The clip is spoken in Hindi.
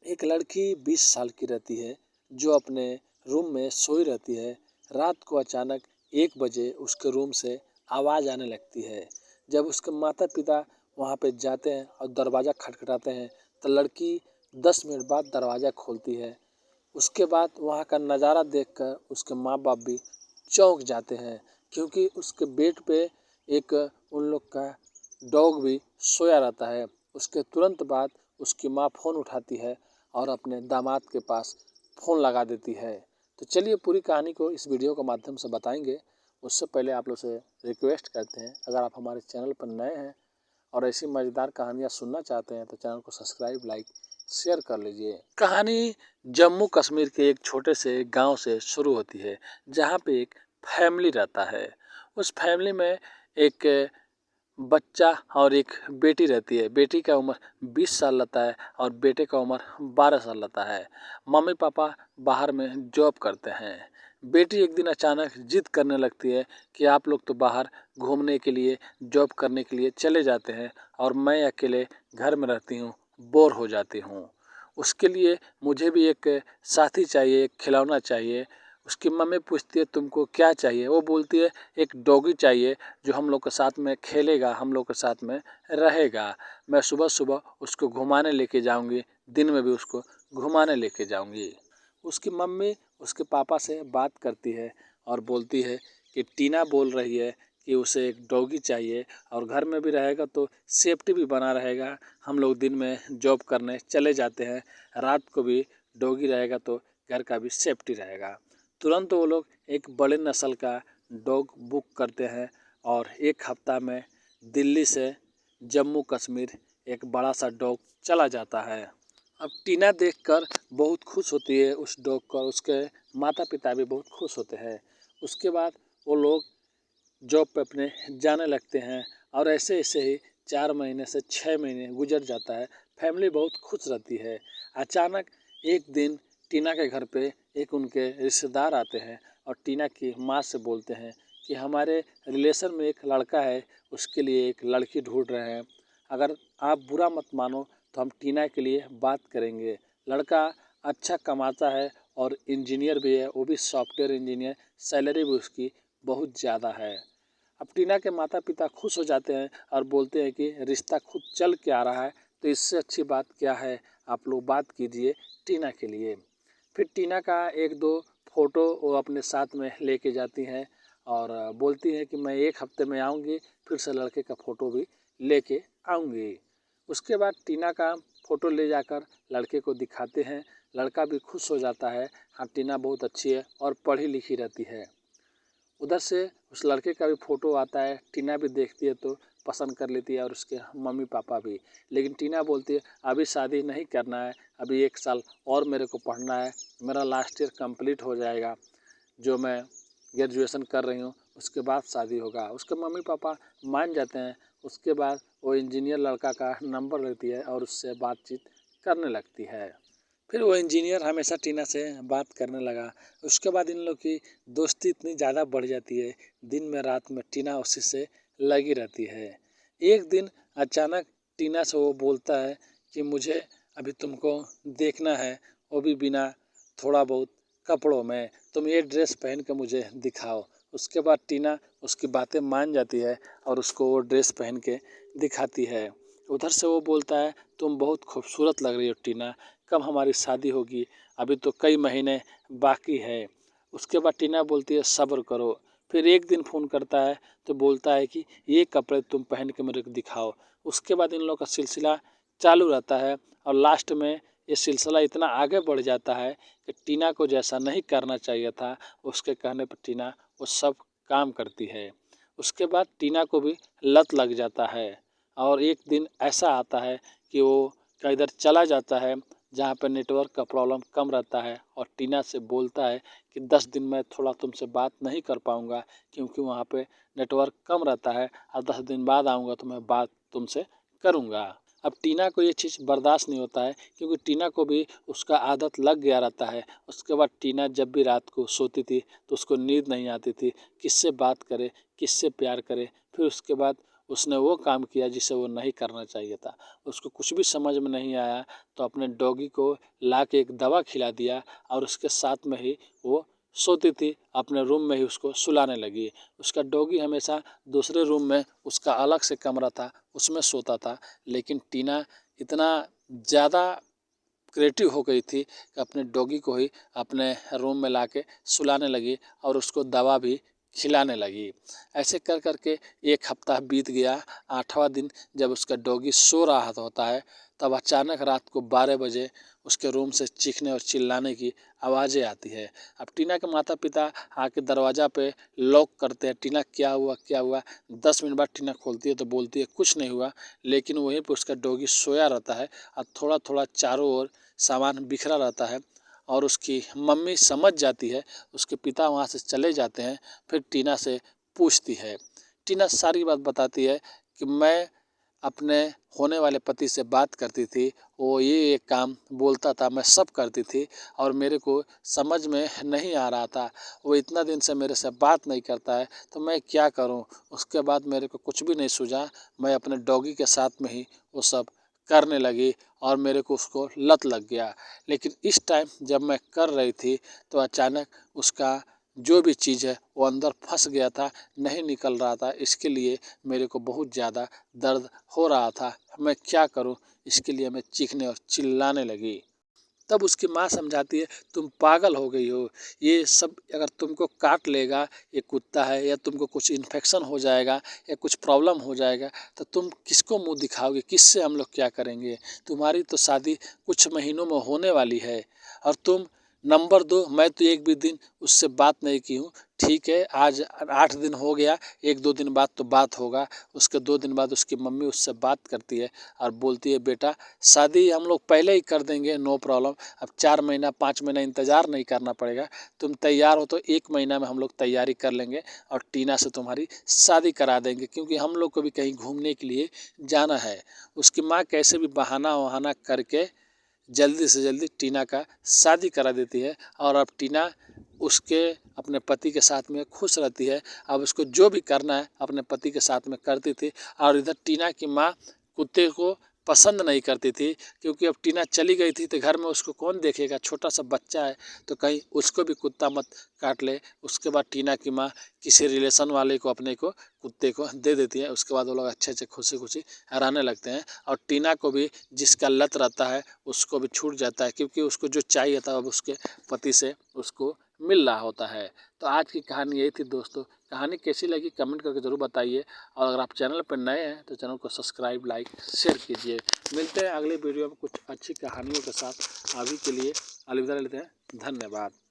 एक लड़की 20 साल की रहती है जो अपने रूम में सोई रहती है। रात को अचानक 1 बजे उसके रूम से आवाज़ आने लगती है। जब उसके माता पिता वहाँ पे जाते हैं और दरवाज़ा खटखटाते हैं तो लड़की 10 मिनट बाद दरवाज़ा खोलती है। उसके बाद वहाँ का नज़ारा देखकर उसके माँ बाप भी चौंक जाते हैं, क्योंकि उसके बेड पे एक उन लोग का डॉग भी सोया रहता है। उसके तुरंत बाद उसकी माँ फ़ोन उठाती है और अपने दामाद के पास फ़ोन लगा देती है। तो चलिए पूरी कहानी को इस वीडियो के माध्यम से बताएंगे। उससे पहले आप लोग से रिक्वेस्ट करते हैं, अगर आप हमारे चैनल पर नए हैं और ऐसी मज़ेदार कहानियाँ सुनना चाहते हैं तो चैनल को सब्सक्राइब, लाइक, शेयर कर लीजिए। कहानी जम्मू कश्मीर के एक छोटे से गांव से शुरू होती है, जहां पे एक फैमिली रहता है। उस फैमिली में एक बच्चा और एक बेटी रहती है। बेटी का उम्र 20 साल रहता है और बेटे का उम्र 12 साल रहता है। मम्मी पापा बाहर में जॉब करते हैं। बेटी एक दिन अचानक जिद करने लगती है कि आप लोग तो बाहर घूमने के लिए, जॉब करने के लिए चले जाते हैं और मैं अकेले घर में रहती हूँ, बोर हो जाती हूँ। उसके लिए मुझे भी एक साथी चाहिए, एक खिलौना चाहिए। उसकी मम्मी पूछती है तुमको क्या चाहिए? वो बोलती है एक डॉगी चाहिए जो हम लोग के साथ में खेलेगा, हम लोग के साथ में रहेगा। मैं सुबह सुबह उसको घुमाने लेके जाऊंगी, दिन में भी उसको घुमाने लेके जाऊंगी। उसकी मम्मी उसके पापा से बात करती है और बोलती है कि टीना बोल रही है कि उसे एक डॉगी चाहिए और घर में भी रहेगा तो सेफ्टी भी बना रहेगा। हम लोग दिन में जॉब करने चले जाते हैं, रात को भी डॉगी रहेगा तो घर का भी सेफ्टी रहेगा। तुरंत वो लोग एक बड़े नस्ल का डॉग बुक करते हैं और 1 हफ्ता में दिल्ली से जम्मू कश्मीर एक बड़ा सा डॉग चला जाता है। अब टीना देखकर बहुत खुश होती है उस डॉग को, उसके माता पिता भी बहुत खुश होते हैं। उसके बाद वो लोग जॉब पे अपने जाने लगते हैं और ऐसे ऐसे ही 4 महीने से 6 महीने गुजर जाता है। फैमिली बहुत खुश रहती है। अचानक एक दिन टीना के घर पे एक उनके रिश्तेदार आते हैं और टीना की माँ से बोलते हैं कि हमारे रिलेशन में एक लड़का है, उसके लिए एक लड़की ढूंढ रहे हैं। अगर आप बुरा मत मानो तो हम टीना के लिए बात करेंगे। लड़का अच्छा कमाता है और इंजीनियर भी है, वो भी सॉफ्टवेयर इंजीनियर। सैलरी भी उसकी बहुत ज़्यादा है। अब टीना के माता पिता खुश हो जाते हैं और बोलते हैं कि रिश्ता खुद चल के आ रहा है तो इससे अच्छी बात क्या है, आप लोग बात कीजिए टीना के लिए। फिर टीना का 1-2 फ़ोटो वो अपने साथ में लेके जाती हैं और बोलती हैं कि मैं 1 हफ्ते में आऊँगी, फिर से लड़के का फ़ोटो भी लेके आऊँगी। उसके बाद टीना का फ़ोटो ले जाकर लड़के को दिखाते हैं। लड़का भी खुश हो जाता है, हाँ टीना बहुत अच्छी है और पढ़ी लिखी रहती है। उधर से उस लड़के का भी फ़ोटो आता है, टीना भी देखती है तो पसंद कर लेती है और उसके मम्मी पापा भी। लेकिन टीना बोलती है अभी शादी नहीं करना है, अभी 1 साल और मेरे को पढ़ना है, मेरा लास्ट ईयर कंप्लीट हो जाएगा, जो मैं ग्रेजुएशन कर रही हूँ उसके बाद शादी होगा। उसके मम्मी पापा मान जाते हैं। उसके बाद वो इंजीनियर लड़का का नंबर लेती है और उससे बातचीत करने लगती है। फिर वो इंजीनियर हमेशा टीना से बात करने लगा। उसके बाद इन लोग की दोस्ती इतनी ज़्यादा बढ़ जाती है, दिन में रात में टीना उसी से लगी रहती है। एक दिन अचानक टीना से वो बोलता है कि मुझे अभी तुमको देखना है, वो भी बिना थोड़ा बहुत कपड़ों में, तुम ये ड्रेस पहन के मुझे दिखाओ। उसके बाद टीना उसकी बातें मान जाती है और उसको वो ड्रेस पहन के दिखाती है। उधर से वो बोलता है तुम बहुत खूबसूरत लग रही हो टीना, कब हमारी शादी होगी, अभी तो कई महीने बाकी है। उसके बाद टीना बोलती है सब्र करो। फिर एक दिन फ़ोन करता है तो बोलता है कि ये कपड़े तुम पहन के मेरे को दिखाओ। उसके बाद इन लोग का सिलसिला चालू रहता है और लास्ट में ये सिलसिला इतना आगे बढ़ जाता है कि टीना को जैसा नहीं करना चाहिए था, उसके कहने पर टीना वो सब काम करती है। उसके बाद टीना को भी लत लग जाता है और एक दिन ऐसा आता है कि वो इधर चला जाता है जहाँ पर नेटवर्क का प्रॉब्लम कम रहता है और टीना से बोलता है कि 10 दिन में थोड़ा तुमसे बात नहीं कर पाऊँगा, क्योंकि वहाँ पे नेटवर्क कम रहता है और 10 दिन बाद आऊँगा तो मैं बात तुमसे करूँगा। अब टीना को ये चीज़ बर्दाश्त नहीं होता है, क्योंकि टीना को भी उसका आदत लग गया रहता है। उसके बाद टीना जब भी रात को सोती थी तो उसको नींद नहीं आती थी, किससे बात करे, किससे प्यार करे। फिर उसके बाद उसने वो काम किया जिसे वो नहीं करना चाहिए था। उसको कुछ भी समझ में नहीं आया तो अपने डॉगी को ला के एक दवा खिला दिया और उसके साथ में ही वो सोती थी, अपने रूम में ही उसको सुलाने लगी। उसका डॉगी हमेशा दूसरे रूम में, उसका अलग से कमरा था, उसमें सोता था। लेकिन टीना इतना ज़्यादा क्रिएटिव हो गई थी कि अपने डॉगी को ही अपने रूम में लाके सुलाने लगी और उसको दवा भी खिलाने लगी। ऐसे कर कर के एक हफ्ता बीत गया। 8वां दिन जब उसका डॉगी सो रहा होता है, तब अचानक रात को 12 बजे उसके रूम से चीखने और चिल्लाने की आवाज़ें आती है। अब टीना के माता पिता आके दरवाज़ा पे लॉक करते हैं। टीना क्या हुआ क्या हुआ? 10 मिनट बाद टीना खोलती है तो बोलती है कुछ नहीं हुआ। लेकिन वहीं पे उसका डॉगी सोया रहता है और थोड़ा थोड़ा चारों ओर सामान बिखरा रहता है और उसकी मम्मी समझ जाती है। उसके पिता वहाँ से चले जाते हैं। फिर टीना से पूछती है। टीना सारी बात बताती है कि मैं अपने होने वाले पति से बात करती थी, वो ये काम बोलता था, मैं सब करती थी और मेरे को समझ में नहीं आ रहा था। वो इतना दिन से मेरे से बात नहीं करता है तो मैं क्या करूं? उसके बाद मेरे को कुछ भी नहीं सूझा। मैं अपने डॉगी के साथ में ही वो सब करने लगी और मेरे को उसको लत लग गया। लेकिन इस टाइम जब मैं कर रही थी तो अचानक उसका जो भी चीज़ है वो अंदर फंस गया था, नहीं निकल रहा था। इसके लिए मेरे को बहुत ज़्यादा दर्द हो रहा था। मैं क्या करूं? इसके लिए मैं चीखने और चिल्लाने लगी। तब उसकी माँ समझाती है, तुम पागल हो गई हो, ये सब अगर तुमको काट लेगा, ये कुत्ता है, या तुमको कुछ इन्फेक्शन हो जाएगा या कुछ प्रॉब्लम हो जाएगा तो तुम किसको मुंह दिखाओगे? किससे हम लोग क्या करेंगे? तुम्हारी तो शादी कुछ महीनों में होने वाली है और तुम नंबर 2, मैं तो एक भी दिन उससे बात नहीं की हूँ। ठीक है, आज 8 दिन हो गया, 1-2 दिन बाद तो बात होगा। उसके 2 दिन बाद उसकी मम्मी उससे बात करती है और बोलती है, बेटा शादी हम लोग पहले ही कर देंगे, नो प्रॉब्लम। अब 4 महीना 5 महीना इंतज़ार नहीं करना पड़ेगा। तुम तैयार हो तो 1 महीना में हम लोग तैयारी कर लेंगे और टीना से तुम्हारी शादी करा देंगे, क्योंकि हम लोग को भी कहीं घूमने के लिए जाना है। उसकी माँ कैसे भी बहाना वहाना करके जल्दी से जल्दी टीना का शादी करा देती है और अब टीना उसके अपने पति के साथ में खुश रहती है। अब उसको जो भी करना है अपने पति के साथ में करती थी। और इधर टीना की माँ कुत्ते को पसंद नहीं करती थी, क्योंकि अब टीना चली गई थी तो घर में उसको कौन देखेगा? छोटा सा बच्चा है तो कहीं उसको भी कुत्ता मत काट ले। उसके बाद टीना की माँ किसी रिलेशन वाले को, अपने को, कुत्ते को दे देती है। उसके बाद वो लोग अच्छे अच्छे खुशी खुशी रहने लगते हैं और टीना को भी जिसका लत रहता है उसको भी छूट जाता है, क्योंकि उसको जो चाहिए था अब उसके पति से उसको मिल रहा होता है। तो आज की कहानी यही थी दोस्तों। कहानी कैसी लगी कमेंट करके ज़रूर बताइए और अगर आप चैनल पर नए हैं तो चैनल को सब्सक्राइब, लाइक, शेयर कीजिए। मिलते हैं अगले वीडियो में कुछ अच्छी कहानियों के साथ। अभी के लिए अलविदा लेते हैं। धन्यवाद।